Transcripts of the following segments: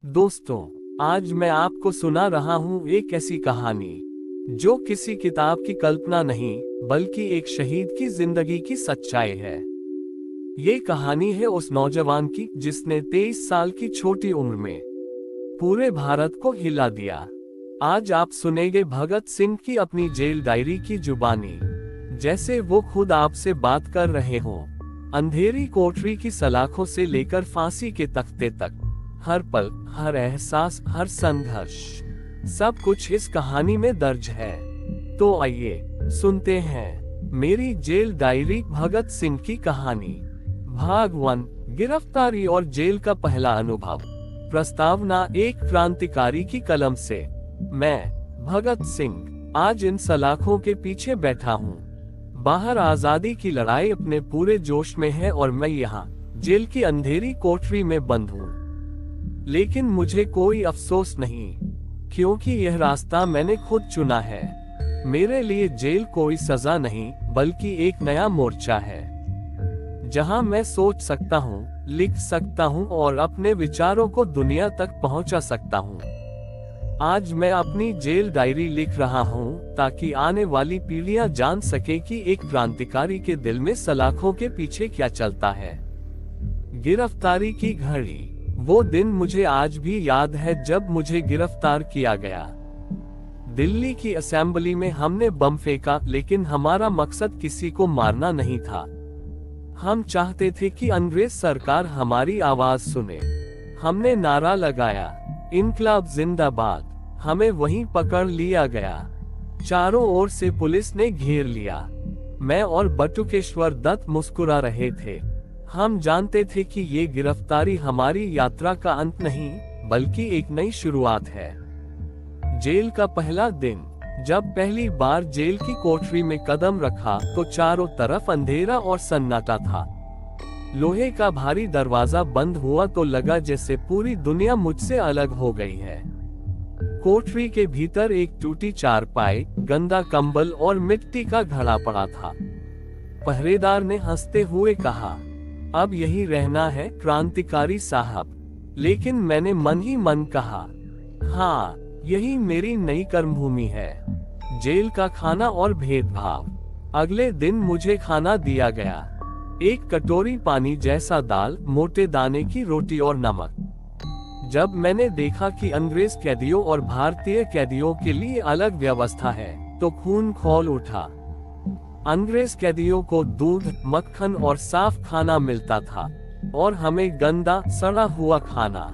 दोस्तों, आज मैं आपको सुना रहा हूँ एक ऐसी कहानी जो किसी किताब की कल्पना नहीं बल्कि एक शहीद की जिंदगी की सच्चाई है। ये कहानी है उस नौजवान की जिसने 23 साल की छोटी उम्र में पूरे भारत को हिला दिया। आज आप सुनेंगे भगत सिंह की अपनी जेल डायरी की जुबानी, जैसे वो खुद आपसे बात कर रहे हों। अंधेरी कोठरी की सलाखों से लेकर फांसी के तख्ते तक, हर पल, हर एहसास, हर संघर्ष, सब कुछ इस कहानी में दर्ज है। तो आइए सुनते हैं मेरी जेल डायरी, भगत सिंह की कहानी। भाग 1, गिरफ्तारी और जेल का पहला अनुभव। प्रस्तावना, एक क्रांतिकारी की कलम से। मैं भगत सिंह आज इन सलाखों के पीछे बैठा हूँ। बाहर आजादी की लड़ाई अपने पूरे जोश में है और मैं यहाँ जेल की अंधेरी कोठरी में बंद हूँ। लेकिन मुझे कोई अफसोस नहीं, क्योंकि यह रास्ता मैंने खुद चुना है। मेरे लिए जेल कोई सजा नहीं बल्कि एक नया मोर्चा है, जहां मैं सोच सकता हूं, लिख सकता हूं और अपने विचारों को दुनिया तक पहुंचा सकता हूं। आज मैं अपनी जेल डायरी लिख रहा हूं ताकि आने वाली पीढ़ियां जान सके कि एक क्रांतिकारी के दिल में सलाखों के पीछे क्या चलता है। गिरफ्तारी की घड़ी। वो दिन मुझे आज भी याद है जब मुझे गिरफ्तार किया गया। दिल्ली की असेंबली में हमने बम फेंका, लेकिन हमारा मकसद किसी को मारना नहीं था। हम चाहते थे कि अंग्रेज सरकार हमारी आवाज सुने। हमने नारा लगाया, इनकलाब जिंदाबाद। हमें वहीं पकड़ लिया गया। चारों ओर से पुलिस ने घेर लिया। मैं और बटुकेश्वर दत्त मुस्कुरा रहे थे। हम जानते थे कि ये गिरफ्तारी हमारी यात्रा का अंत नहीं बल्कि एक नई शुरुआत है। जेल का पहला दिन। जब पहली बार जेल की कोठरी में कदम रखा तो चारों तरफ अंधेरा और सन्नाटा था। लोहे का भारी दरवाजा बंद हुआ तो लगा जैसे पूरी दुनिया मुझसे अलग हो गई है। कोठरी के भीतर एक टूटी चारपाई, गंदा कंबल और मिट्टी का घड़ा पड़ा था। पहरेदार ने हंसते हुए कहा, अब यही रहना है क्रांतिकारी साहब। लेकिन मैंने मन ही मन कहा, हाँ, यही मेरी नई कर्मभूमि है। जेल का खाना और भेदभाव। अगले दिन मुझे खाना दिया गया, एक कटोरी पानी जैसा दाल, मोटे दाने की रोटी और नमक। जब मैंने देखा कि अंग्रेज कैदियों और भारतीय कैदियों के लिए अलग व्यवस्था है तो खून खौल उठा। अंग्रेज कैदियों को दूध, मक्खन और साफ खाना मिलता था और हमें गंदा, सड़ा हुआ खाना।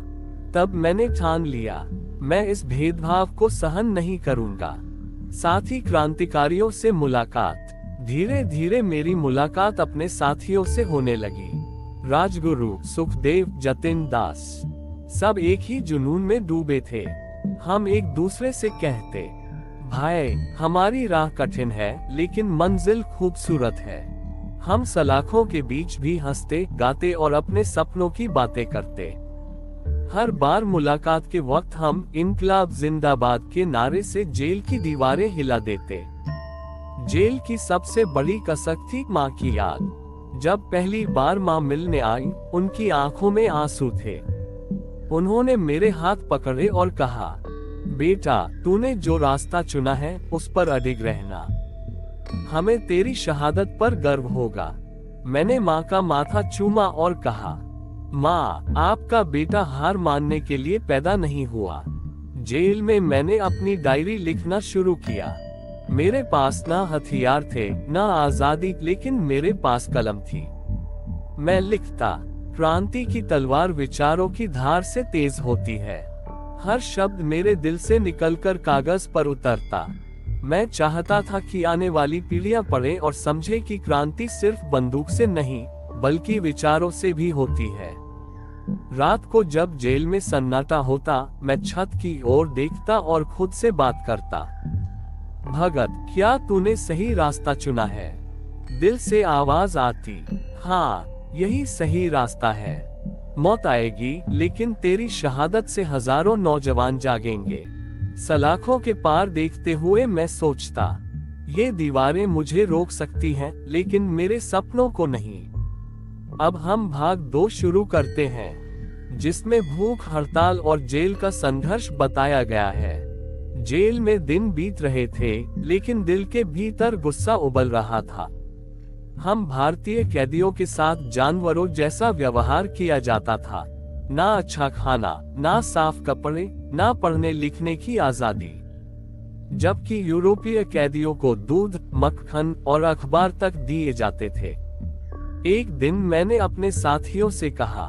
तब मैंने ठान लिया, मैं इस भेदभाव को सहन नहीं करूंगा। साथ ही क्रांतिकारियों से मुलाकात। धीरे धीरे मेरी मुलाकात अपने साथियों से होने लगी। राजगुरु, सुखदेव, जतिन दास, सब एक ही जुनून में डूबे थे। हम एक दूसरे से कहते, भाई, हमारी राह कठिन है लेकिन मंजिल खूबसूरत है। हम सलाखों के बीच भी हंसते, गाते और अपने सपनों की बातें करते। हर बार मुलाकात के वक्त हम इनकलाब जिंदाबाद के नारे से जेल की दीवारें हिला देते। जेल की सबसे बड़ी कसक थी माँ की याद। जब पहली बार माँ मिलने आई, उनकी आंखों में आंसू थे। उन्होंने मेरे हाथ पकड़े और कहा, बेटा, तूने जो रास्ता चुना है उस पर अडिग रहना। हमें तेरी शहादत पर गर्व होगा। मैंने माँ का माथा चूमा और कहा, माँ, आपका बेटा हार मानने के लिए पैदा नहीं हुआ। जेल में मैंने अपनी डायरी लिखना शुरू किया। मेरे पास ना हथियार थे, ना आजादी, लेकिन मेरे पास कलम थी। मैं लिखता। क्रांति की तलवार विचारों की धार से तेज होती है। हर शब्द मेरे दिल से निकलकर कागज पर उतरता। मैं चाहता था कि आने वाली पीढ़ियां पढ़ें और समझे कि क्रांति सिर्फ बंदूक से नहीं बल्कि विचारों से भी होती है। रात को जब जेल में सन्नाटा होता, मैं छत की ओर देखता और खुद से बात करता, भगत, क्या तूने सही रास्ता चुना है? दिल से आवाज आती, हाँ, यही सही रास्ता है। मौत आएगी लेकिन तेरी शहादत से हजारों नौजवान जागेंगे। सलाखों के पार देखते हुए मैं सोचता, ये दीवारें मुझे रोक सकती हैं लेकिन मेरे सपनों को नहीं। अब हम भाग 2 शुरू करते हैं। जिसमें भूख हड़ताल और जेल का संघर्ष बताया गया है। जेल में दिन बीत रहे थे, लेकिन दिल के भीतर गुस्सा उबल रहा था। हम भारतीय कैदियों के साथ जानवरों जैसा व्यवहार किया जाता था। ना अच्छा खाना, ना साफ कपड़े, ना पढ़ने लिखने की आजादी। जबकि यूरोपीय कैदियों को दूध, मक्खन और अखबार तक दिए जाते थे। एक दिन मैंने अपने साथियों से कहा,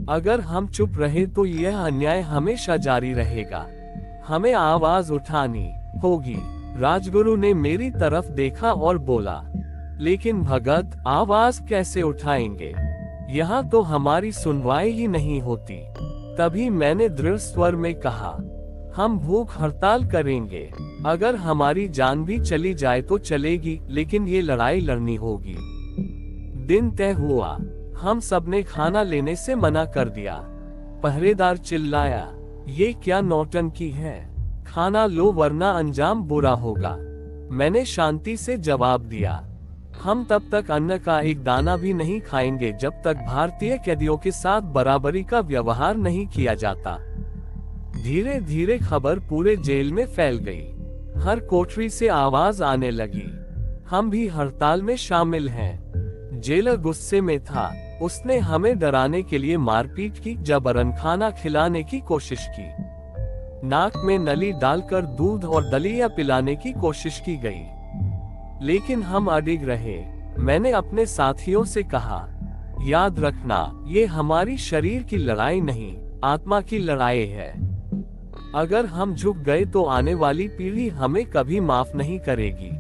अगर हम चुप रहे तो यह अन्याय हमेशा जारी रहेगा। हमें आवाज उठानी होगी। राजगुरु ने मेरी तरफ देखा और बोला, लेकिन भगत, आवाज कैसे उठाएंगे? यहाँ तो हमारी सुनवाई ही नहीं होती। तभी मैंने दृढ़ स्वर में कहा, हम भूख हड़ताल करेंगे। अगर हमारी जान भी चली जाए तो चलेगी, लेकिन ये लड़ाई लड़नी होगी। दिन तय हुआ। हम सबने खाना लेने से मना कर दिया। पहरेदार चिल्लाया, ये क्या नौटंकी है? खाना लो वरना अंजाम बुरा होगा। मैंने शांति से जवाब दिया, हम तब तक अन्न का एक दाना भी नहीं खाएंगे जब तक भारतीय कैदियों के साथ बराबरी का व्यवहार नहीं किया जाता। धीरे धीरे खबर पूरे जेल में फैल गई। हर कोठरी से आवाज आने लगी, हम भी हड़ताल में शामिल हैं। जेलर गुस्से में था। उसने हमें डराने के लिए मारपीट की, जबरन खाना खिलाने की कोशिश की। नाक में नली डालकर दूध और दलिया पिलाने की कोशिश की गई, लेकिन हम अडिग रहे। मैंने अपने साथियों से कहा, याद रखना, ये हमारी शरीर की लड़ाई नहीं, आत्मा की लड़ाई है। अगर हम झुक गए तो आने वाली पीढ़ी हमें कभी माफ नहीं करेगी।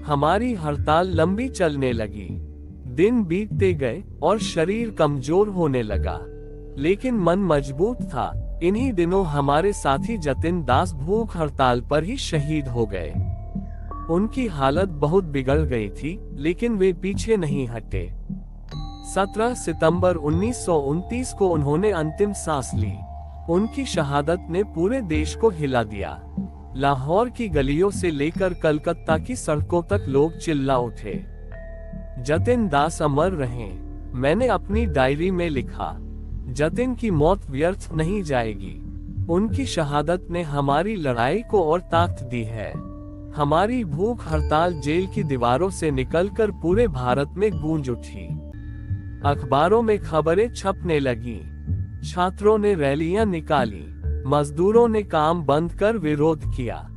हमारी हड़ताल लंबी चलने लगी। दिन बीतते गए और शरीर कमजोर होने लगा, लेकिन मन मजबूत था। इन्हीं दिनों हमारे साथी जतिन दास भूख हड़ताल पर ही शहीद हो गए। उनकी हालत बहुत बिगड़ गई थी, लेकिन वे पीछे नहीं हटे। 17 सितंबर 1929 को उन्होंने अंतिम सांस ली। उनकी शहादत ने पूरे देश को हिला दिया। लाहौर की गलियों से लेकर कलकत्ता की सड़कों तक लोग चिल्ला उठे, जतिन दास अमर रहें। मैंने अपनी डायरी में लिखा, जतिन की मौत व्यर्थ नहीं जाएगी। उनकी शहादत ने हमारी लड़ाई को और ताकत दी है। हमारी भूख हड़ताल जेल की दीवारों से निकलकर पूरे भारत में गूंज उठी। अखबारों में खबरें छपने लगी। छात्रों ने रैलियां निकाली। मजदूरों ने काम बंद कर विरोध किया।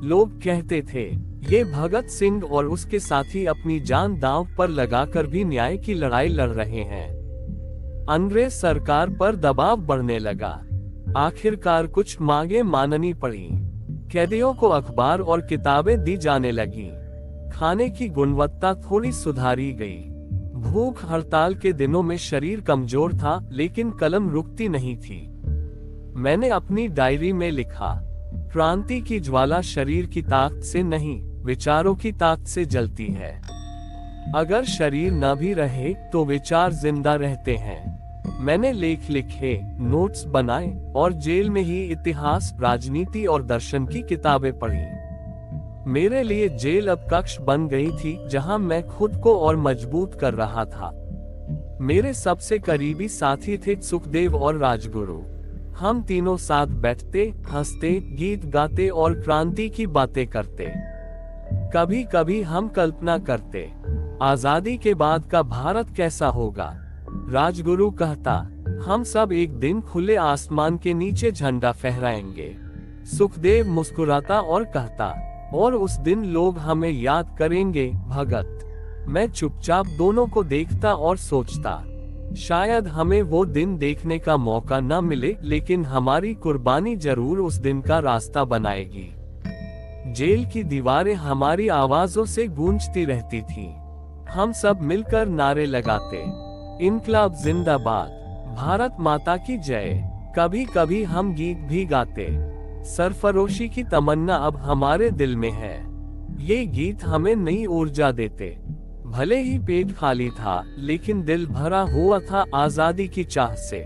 लोग कहते थे, ये भगत सिंह और उसके साथी अपनी जान दांव पर लगाकर भी न्याय की लड़ाई लड़ रहे हैं। अंग्रेज सरकार पर दबाव बढ़ने लगा। आखिरकार कुछ मांगे माननी पड़ी। कैदियों को अखबार और किताबें दी जाने लगी। खाने की गुणवत्ता थोड़ी सुधारी गई। भूख हड़ताल के दिनों में शरीर कमजोर था, लेकिन कलम रुकती नहीं थी। मैंने अपनी डायरी में लिखा, क्रांति की ज्वाला शरीर की ताकत से नहीं, विचारों की ताकत से जलती है। अगर शरीर न भी रहे तो विचार जिंदा रहते हैं। मैंने लेख लिखे, नोट्स बनाए और जेल में ही इतिहास, राजनीति और दर्शन की किताबें पढ़ी। मेरे लिए जेल अब कक्ष बन गई थी, जहां मैं खुद को और मजबूत कर रहा था। मेरे सबसे करीबी साथी थे सुखदेव और राजगुरु। हम तीनों साथ बैठते, हंसते, गीत गाते और क्रांति की बातें करते। कभी कभी हम कल्पना करते, आजादी के बाद का भारत कैसा होगा। राजगुरु कहता, हम सब एक दिन खुले आसमान के नीचे झंडा फहराएंगे। सुखदेव मुस्कुराता और कहता, और उस दिन लोग हमें याद करेंगे भगत। मैं चुपचाप दोनों को देखता और सोचता, शायद हमें वो दिन देखने का मौका न मिले, लेकिन हमारी कुर्बानी जरूर उस दिन का रास्ता बनाएगी। जेल की दीवारें हमारी आवाजों से गूंजती रहती थीं। हम सब मिलकर नारे लगाते, इनकलाब जिंदाबाद, भारत माता की जय। कभी कभी हम गीत भी गाते। सरफरोशी की तमन्ना अब हमारे दिल में है। ये गीत हमें नई ऊर्जा देते। भले ही पेट खाली था, लेकिन दिल भरा हुआ था आजादी की चाह से।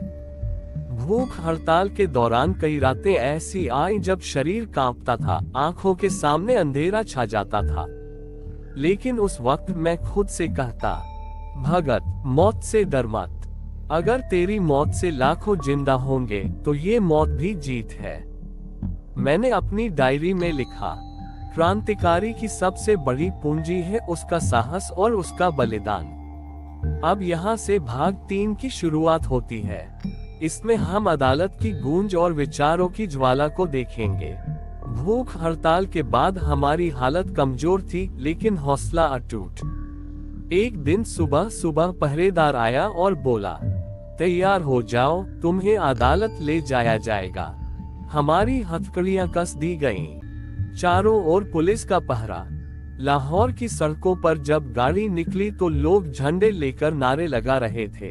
भूख हड़ताल के दौरान कई रातें ऐसी आई जब शरीर कांपता था, आंखों के सामने अंधेरा छा जाता था। लेकिन उस वक्त मैं खुद से कहता, भगत, मौत से डर मत। अगर तेरी मौत से लाखों जिंदा होंगे तो ये मौत भी जीत है। मैंने अपनी डायरी में लिखा, क्रांतिकारी की सबसे बड़ी पूंजी है उसका साहस और उसका बलिदान। अब यहाँ से भाग 3 की शुरुआत होती है। इसमें हम अदालत की गूंज और विचारों की ज्वाला को देखेंगे। भूख हड़ताल के बाद हमारी हालत कमजोर थी, लेकिन हौसला अटूट। एक दिन सुबह सुबह पहरेदार आया और बोला, तैयार हो जाओ, तुम्हें अदालत ले जाया जाएगा। हमारी हथकड़ियां कस दी गईं। चारों ओर पुलिस का पहरा। लाहौर की सड़कों पर जब गाड़ी निकली तो लोग झंडे लेकर नारे लगा रहे थे,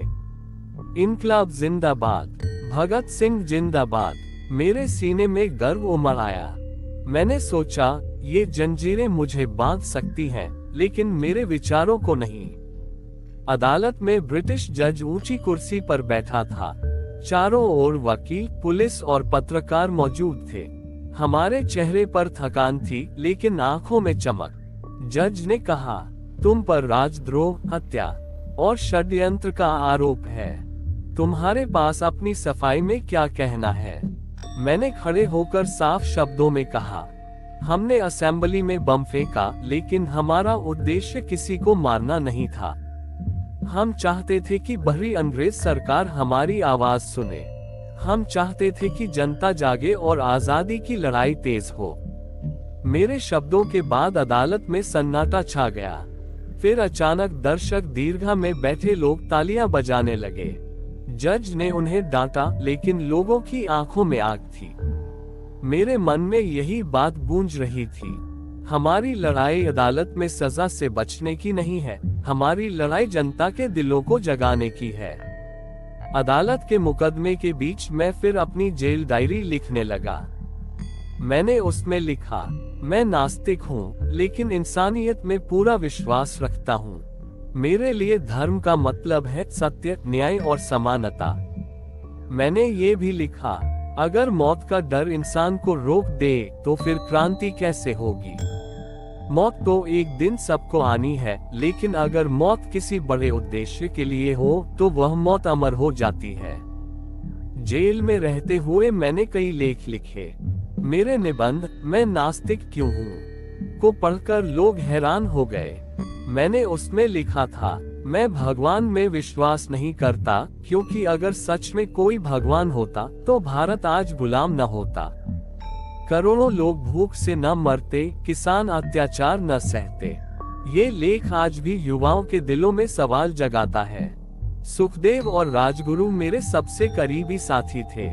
इनकलाब जिंदाबाद, भगत सिंह जिंदाबाद। मेरे सीने में गर्व उमड़ आया। मैंने सोचा, ये जंजीरें मुझे बांध सकती हैं, लेकिन मेरे विचारों को नहीं। अदालत में ब्रिटिश जज ऊंची कुर्सी पर बैठा था। चारों ओर वकील, पुलिस और पत्रकार मौजूद थे। हमारे चेहरे पर थकान थी, लेकिन आंखों में चमक। जज ने कहा, तुम पर राजद्रोह, हत्या और षड्यंत्र का आरोप है। तुम्हारे पास अपनी सफाई में क्या कहना है? मैंने खड़े होकर साफ शब्दों में कहा, हमने असेंबली में बम फेंका, लेकिन हमारा उद्देश्य किसी को मारना नहीं था। हम चाहते थे कि बहरी अंग्रेज सरकार हमारी आवाज सुने। हम चाहते थे कि जनता जागे और आजादी की लड़ाई तेज हो। मेरे शब्दों के बाद अदालत में सन्नाटा छा गया। फिर अचानक दर्शक दीर्घा में बैठे लोग तालियां बजाने लगे। जज ने उन्हें डांटा, लेकिन लोगों की आंखों में आग थी। मेरे मन में यही बात गूंज रही थी, हमारी लड़ाई अदालत में सजा से बचने की नहीं है, हमारी लड़ाई जनता के दिलों को जगाने की है। अदालत के मुकदमे के बीच मैं फिर अपनी जेल डायरी लिखने लगा। मैंने उसमें लिखा, मैं नास्तिक हूँ, लेकिन इंसानियत में पूरा विश्वास रखता हूँ। मेरे लिए धर्म का मतलब है सत्य, न्याय और समानता। मैंने ये भी लिखा, अगर मौत का डर इंसान को रोक दे तो फिर क्रांति कैसे होगी? मौत तो एक दिन सबको आनी है, लेकिन अगर मौत किसी बड़े उद्देश्य के लिए हो तो वह मौत अमर हो जाती है। जेल में रहते हुए मैंने कई लेख लिखे। मेरे निबंध मैं नास्तिक क्यों हूँ को पढ़कर लोग हैरान हो गए। मैंने उसमें लिखा था, मैं भगवान में विश्वास नहीं करता, क्योंकि अगर सच में कोई भगवान होता तो भारत आज गुलाम न होता, करोड़ों लोग भूख से न मरते, किसान अत्याचार न सहते। ये लेख आज भी युवाओं के दिलों में सवाल जगाता है। सुखदेव और राजगुरु मेरे सबसे करीबी साथी थे।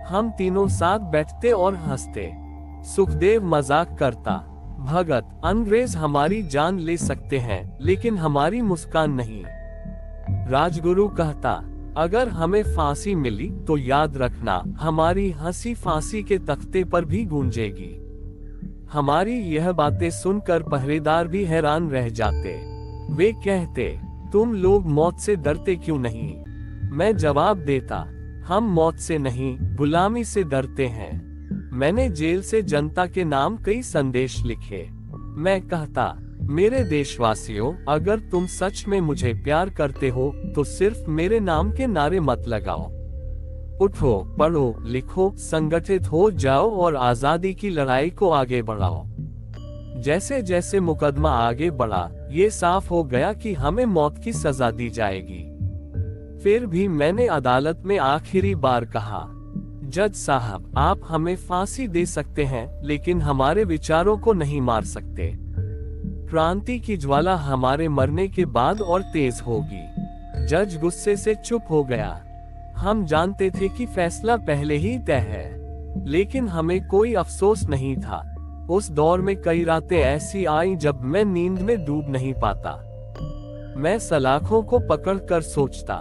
हम तीनों साथ बैठते और हंसते। सुखदेव मजाक करता, भगत, अंग्रेज हमारी जान ले सकते हैं, लेकिन हमारी मुस्कान नहीं। राजगुरु कहता, अगर हमें फांसी मिली तो याद रखना, हमारी हंसी फांसी के तख्ते पर भी गूंजेगी। हमारी यह बातें सुनकर पहरेदार भी हैरान रह जाते। वे कहते, तुम लोग मौत से डरते क्यों नहीं? मैं जवाब देता, हम मौत से नहीं, गुलामी से डरते हैं। मैंने जेल से जनता के नाम कई संदेश लिखे। मैं कहता, मेरे देशवासियों, अगर तुम सच में मुझे प्यार करते हो तो सिर्फ मेरे नाम के नारे मत लगाओ। उठो, पढ़ो, लिखो, संगठित हो जाओ और आजादी की लड़ाई को आगे बढ़ाओ। जैसे जैसे मुकदमा आगे बढ़ा, ये साफ हो गया कि हमें मौत की सजा दी जाएगी। फिर भी मैंने अदालत में आखिरी बार कहा, जज साहब, आप हमें फांसी दे सकते हैं, लेकिन हमारे विचारों को नहीं मार सकते। क्रांति की ज्वाला हमारे मरने के बाद और तेज होगी। जज गुस्से से चुप हो गया। हम जानते थे कि फैसला पहले ही तय है, लेकिन हमें कोई अफसोस नहीं था। उस दौर में कई रातें ऐसी आईं जब मैं नींद में डूब नहीं पाता। मैं सलाखों को पकड़कर सोचता,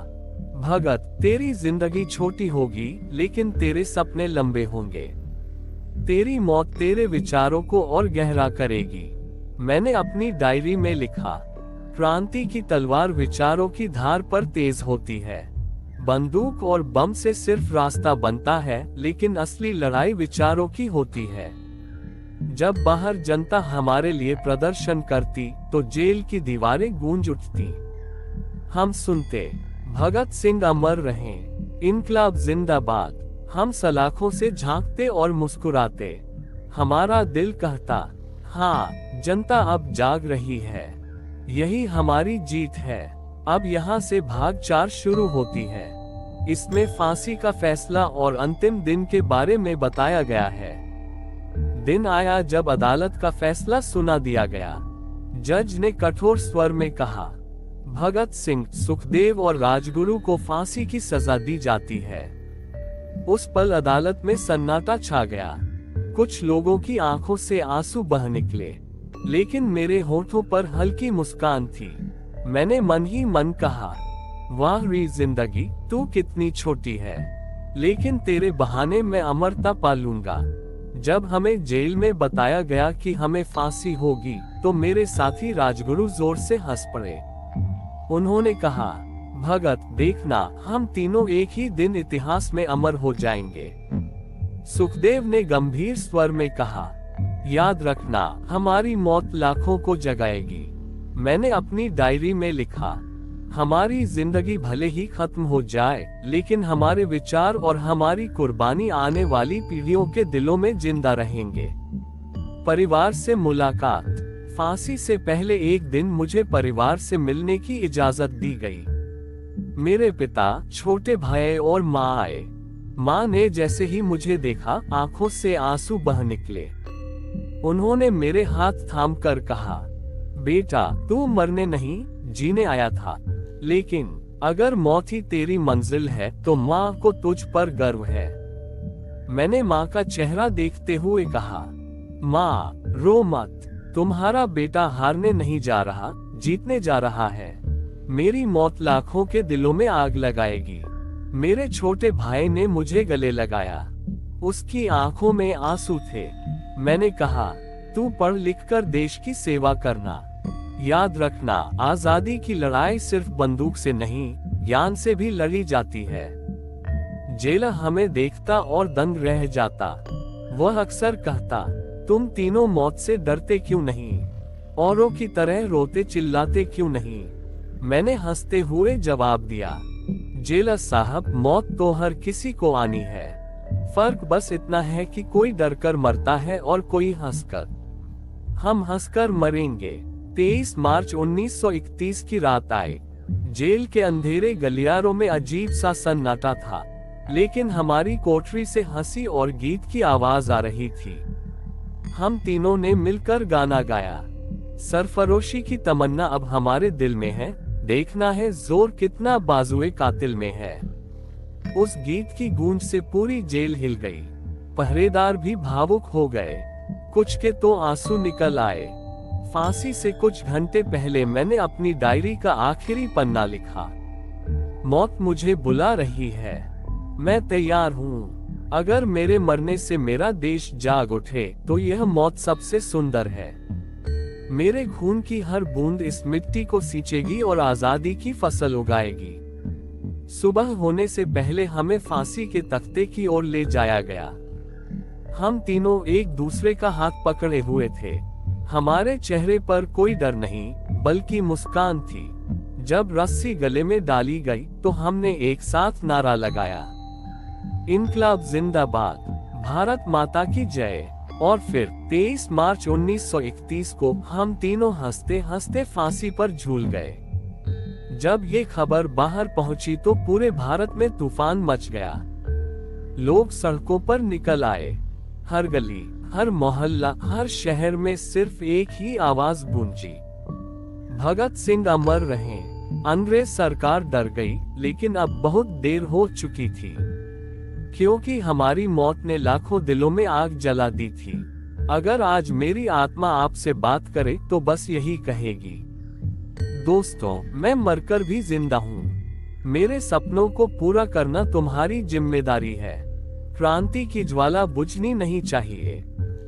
भगत, तेरी जिंदगी छोटी होगी, लेकिन तेरे सपने लंबे होंगे। तेरी मौत तेरे विचारों को और गहरा करेगी। मैंने अपनी डायरी में लिखा, क्रांति की तलवार विचारों की धार पर तेज होती है। बंदूक और बम से सिर्फ रास्ता बनता है, लेकिन असली लड़ाई विचारों की होती है। जब बाहर जनता हमारे लिए प्रदर्शन करती तो जेल की दीवारें गूंज उठती। हम सुनते, भगत सिंह अमर रहें, इनकलाब जिंदाबाद। हम सलाखों से झांकते और मुस्कुराते, हमारा दिल कहता, हाँ, जनता अब जाग रही है, यही हमारी जीत है। अब यहाँ से भाग 4 शुरू होती है। इसमें फांसी का फैसला और अंतिम दिन के बारे में बताया गया है। दिन आया जब अदालत का फैसला सुना दिया गया। जज ने कठोर स्वर में कहा, भगत सिंह, सुखदेव और राजगुरु को फांसी की सजा दी जाती है। उस पल अदालत में सन्नाटा छा गया। कुछ लोगों की आंखों से आंसू बह निकले, लेकिन मेरे होठों पर हल्की मुस्कान थी। मैंने मन ही मन कहा, वाह री जिंदगी, तू कितनी छोटी है, लेकिन तेरे बहाने मैं अमरता पा लूंगा। जब हमें जेल में बताया गया कि हमें फांसी होगी, तो मेरे साथी राजगुरु जोर से हंस पड़े। उन्होंने कहा, भगत, देखना, हम तीनों एक ही दिन इतिहास में अमर हो जाएंगे। सुखदेव ने गंभीर स्वर में कहा, याद रखना, हमारी मौत लाखों को जगाएगी। मैंने अपनी डायरी में लिखा, हमारी जिंदगी भले ही खत्म हो जाए, लेकिन हमारे विचार और हमारी कुर्बानी आने वाली पीढ़ियों के दिलों में जिंदा रहेंगे। परिवार से मुलाकात। फांसी से पहले एक दिन मुझे परिवार से मिलने की इजाजत दी गई। मेरे पिता, छोटे भाई और माँ आए। माँ ने जैसे ही मुझे देखा, आंखों से आंसू बह निकले। उन्होंने मेरे हाथ थामकर कहा, बेटा, तू मरने नहीं, जीने आया था। लेकिन अगर मौत ही तेरी मंजिल है, तो माँ को तुझ पर गर्व है। मैंने माँ का चेहरा देखते हुए कहा, माँ, रो मत, तुम्हारा बेटा हारने नहीं जा रहा, जीतने जा रहा है। मेरी मौत लाखों के दिलों में आग लगाएगी। मेरे छोटे भाई ने मुझे गले लगाया। उसकी आंखों में आंसू थे। मैंने कहा, तू पढ़ लिख कर देश की सेवा करना। याद रखना, आजादी की लड़ाई सिर्फ बंदूक से नहीं, ज्ञान से भी लड़ी जाती है। जेलर हमें देखता और दंग रह जाता। वह अक्सर कहता, तुम तीनों मौत से डरते क्यों नहीं? औरों की तरह रोते चिल्लाते क्यों नहीं? मैंने हंसते हुए जवाब दिया, जेलर साहब, मौत तो हर किसी को आनी है। फर्क बस इतना है कि कोई डरकर मरता है और कोई हंसकर। हम हंसकर मरेंगे। 23 मार्च 1931 की रात आई। जेल के अंधेरे गलियारों में अजीब सा सन्नाटा था, लेकिन हमारी कोठरी से हंसी और गीत की आवाज आ रही थी। हम तीनों ने मिलकर गाना गाया, सरफरोशी की तमन्ना अब हमारे दिल में है, देखना है जोर कितना बाजुए कातिल में है। उस गीत की गूंज से पूरी जेल हिल गई। पहरेदार भी भावुक हो गए, कुछ के तो आंसू निकल आए। फांसी से कुछ घंटे पहले मैंने अपनी डायरी का आखिरी पन्ना लिखा, मौत मुझे बुला रही है, मैं तैयार हूँ। अगर मेरे मरने से मेरा देश जाग उठे, तो यह मौत सबसे सुंदर है। मेरे खून की हर बूंद इस मिट्टी को सींचेगी और आजादी की फसल उगाएगी। सुबह होने से पहले हमें फांसी के तख्ते की ओर ले जाया गया। हम तीनों एक दूसरे का हाथ पकड़े हुए थे। हमारे चेहरे पर कोई डर नहीं, बल्कि मुस्कान थी। जब रस्सी गले में डाली गई, तो हमने एक साथ नारा लगाया, इनकलाब जिंदाबाद, भारत माता की जय। और फिर 23 मार्च 1931 को हम तीनों हंसते हंसते फांसी पर झूल गए। जब ये खबर बाहर पहुंची तो पूरे भारत में तूफान मच गया। लोग सड़कों पर निकल आए। हर गली, हर मोहल्ला, हर शहर में सिर्फ एक ही आवाज गूंजी, भगत सिंह अमर रहें। अंग्रेज सरकार डर गई, लेकिन अब बहुत देर हो चुकी थी, क्योंकि हमारी मौत ने लाखों दिलों में आग जला दी थी। अगर आज मेरी आत्मा आपसे बात करे, तो बस यही कहेगी, दोस्तों, मैं मरकर भी जिंदा हूँ। मेरे सपनों को पूरा करना तुम्हारी जिम्मेदारी है। क्रांति की ज्वाला बुझनी नहीं चाहिए,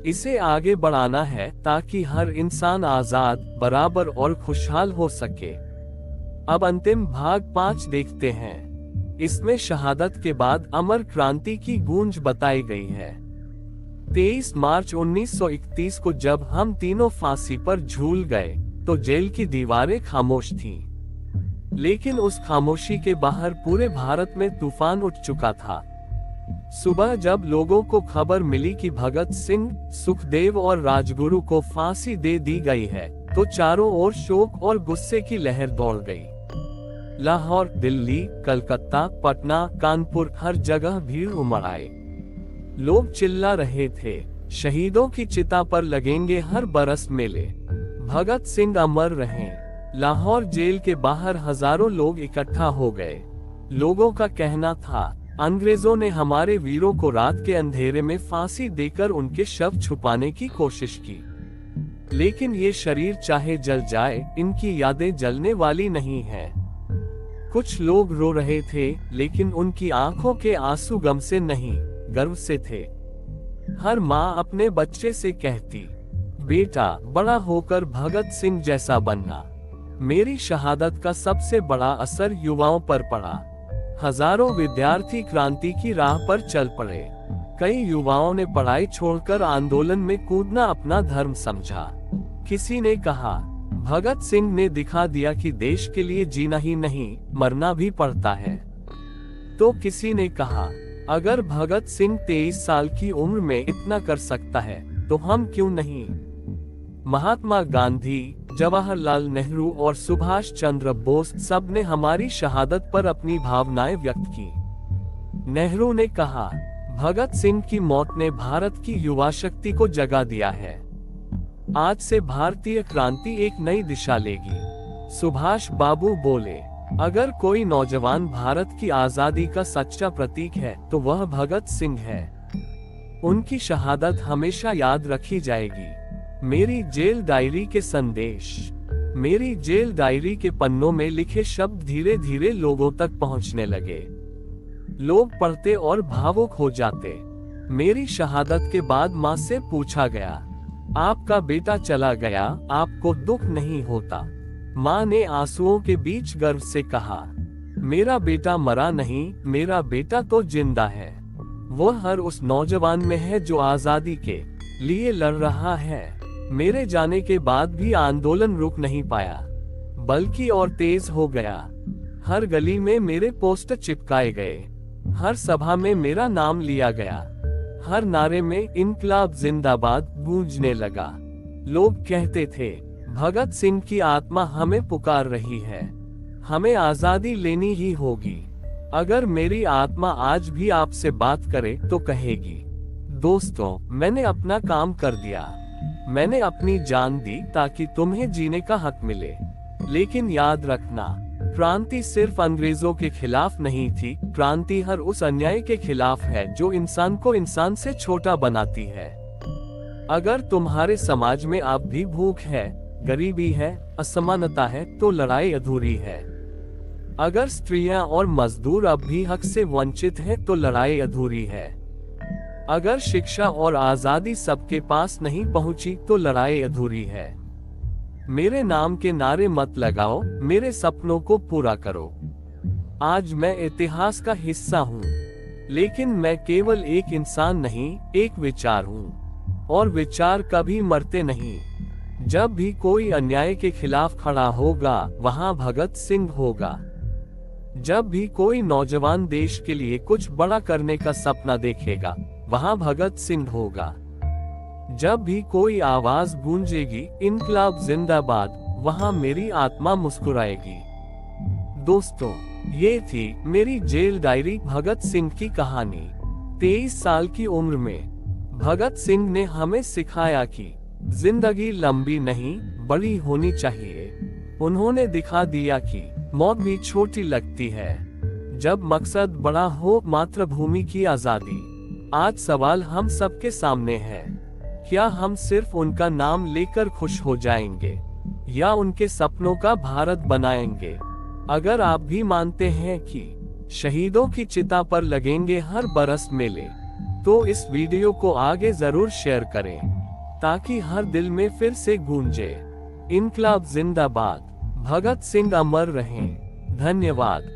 इसे आगे बढ़ाना है, ताकि हर इंसान आजाद, बराबर और खुशहाल हो सके। अब अंतिम भाग 5 देखते हैं। इसमें शहादत के बाद अमर क्रांति की गूंज बताई गई है। 23 मार्च 1931 को जब हम तीनों फांसी पर झूल गए, तो जेल की दीवारें खामोश थीं। लेकिन उस खामोशी के बाहर पूरे भारत में तूफान उठ चुका था। सुबह जब लोगों को खबर मिली कि भगत सिंह, सुखदेव और राजगुरु को फांसी दे दी गई है, तो चारों ओर शोक और गुस्से की लहर दौड़ गई। लाहौर, दिल्ली, कलकत्ता, पटना, कानपुर, हर जगह भीड़ उमड़ आए। लोग चिल्ला रहे थे, शहीदों की चिता पर लगेंगे हर बरस मेले, भगत सिंह अमर रहें। लाहौर जेल के बाहर हजारों लोग इकट्ठा हो गए। लोगों का कहना था, अंग्रेजों ने हमारे वीरों को रात के अंधेरे में फांसी देकर उनके शव छुपाने की कोशिश की, लेकिन ये शरीर चाहे जल जाए, इनकी यादें जलने वाली नहीं है। कुछ लोग रो रहे थे, लेकिन उनकी आंखों के आंसू गम से नहीं, गर्व से थे। हर माँ अपने बच्चे से कहती, बेटा बड़ा होकर भगत सिंह जैसा बनना। मेरी शहादत का सबसे बड़ा असर युवाओं पर पड़ा। हजारों विद्यार्थी क्रांति की राह पर चल पड़े। कई युवाओं ने पढ़ाई छोड़कर आंदोलन में कूदना अपना धर्म समझा। किसी ने कहा, भगत सिंह ने दिखा दिया कि देश के लिए जीना ही नहीं, मरना भी पड़ता है। तो किसी ने कहा, अगर भगत सिंह 23 साल की उम्र में इतना कर सकता है, तो हम क्यों नहीं। महात्मा गांधी, जवाहरलाल नेहरू और सुभाष चंद्र बोस सब ने हमारी शहादत पर अपनी भावनाएं व्यक्त की। नेहरू ने कहा, भगत सिंह की मौत ने भारत की युवा शक्ति को जगा दिया है। आज से भारतीय क्रांति एक नई दिशा लेगी। सुभाष बाबू बोले, अगर कोई नौजवान भारत की आजादी का सच्चा प्रतीक है, तो वह भगत सिंह है। उनकी शहादत हमेशा याद रखी जाएगी। मेरी जेल डायरी के संदेश। मेरी जेल डायरी के पन्नों में लिखे शब्द धीरे धीरे लोगों तक पहुंचने लगे। लोग पढ़ते और भावुक हो जाते। मेरी शहादत के बाद माँ से पूछा गया, आपका बेटा चला गया, आपको दुख नहीं होता? माँ ने आंसुओं के बीच गर्व से कहा, मेरा बेटा मरा नहीं, मेरा बेटा तो जिंदा है। वो हर उस नौजवान में है जो आजादी के लिए लड़ रहा है। मेरे जाने के बाद भी आंदोलन रुक नहीं पाया, बल्कि और तेज हो गया। हर गली में मेरे पोस्टर चिपकाए गए, हर सभा में मेरा नाम लिया गया, हर नारे में इनकलाब जिंदाबाद गूंजने लगा। लोग कहते थे, भगत सिंह की आत्मा हमें पुकार रही है, हमें आजादी लेनी ही होगी। अगर मेरी आत्मा आज भी आपसे बात करे तो कहेगी, दोस्तों मैंने अपना काम कर दिया, मैंने अपनी जान दी ताकि तुम्हें जीने का हक मिले। लेकिन याद रखना, क्रांति सिर्फ अंग्रेजों के खिलाफ नहीं थी, क्रांति हर उस अन्याय के खिलाफ है जो इंसान को इंसान से छोटा बनाती है। अगर तुम्हारे समाज में अब भी भूख है, गरीबी है, असमानता है, तो लड़ाई अधूरी है। अगर स्त्रियां और मजदूर अब भी हक से वंचित हैं, तो लड़ाई अधूरी है। अगर शिक्षा और आजादी सबके पास नहीं पहुंची, तो लड़ाई अधूरी है। मेरे नाम के नारे मत लगाओ, मेरे सपनों को पूरा करो। आज मैं इतिहास का हिस्सा हूँ, लेकिन मैं केवल एक इंसान नहीं, एक विचार हूँ। और विचार कभी मरते नहीं। जब भी कोई अन्याय के खिलाफ खड़ा होगा, वहाँ भगत सिंह होगा। जब भी कोई नौजवान देश के लिए कुछ बड़ा करने का सपना देखेगा, वहाँ भगत सिंह होगा। जब भी कोई आवाज गूंजेगी, इनकलाब जिंदाबाद, वहाँ मेरी आत्मा मुस्कुराएगी। दोस्तों, ये थी मेरी जेल डायरी भगत सिंह की कहानी। 23 साल की उम्र में भगत सिंह ने हमें सिखाया कि जिंदगी लंबी नहीं, बड़ी होनी चाहिए। उन्होंने दिखा दिया कि मौत भी छोटी लगती है जब मकसद बड़ा हो, मातृभूमि की आजादी। आज सवाल हम सबके सामने है, क्या हम सिर्फ उनका नाम लेकर खुश हो जाएंगे या उनके सपनों का भारत बनाएंगे? अगर आप भी मानते हैं कि शहीदों की चिता पर लगेंगे हर बरस मेले, तो इस वीडियो को आगे जरूर शेयर करें, ताकि हर दिल में फिर से गूंजे, इनकलाब जिंदाबाद, भगत सिंह अमर रहें। धन्यवाद।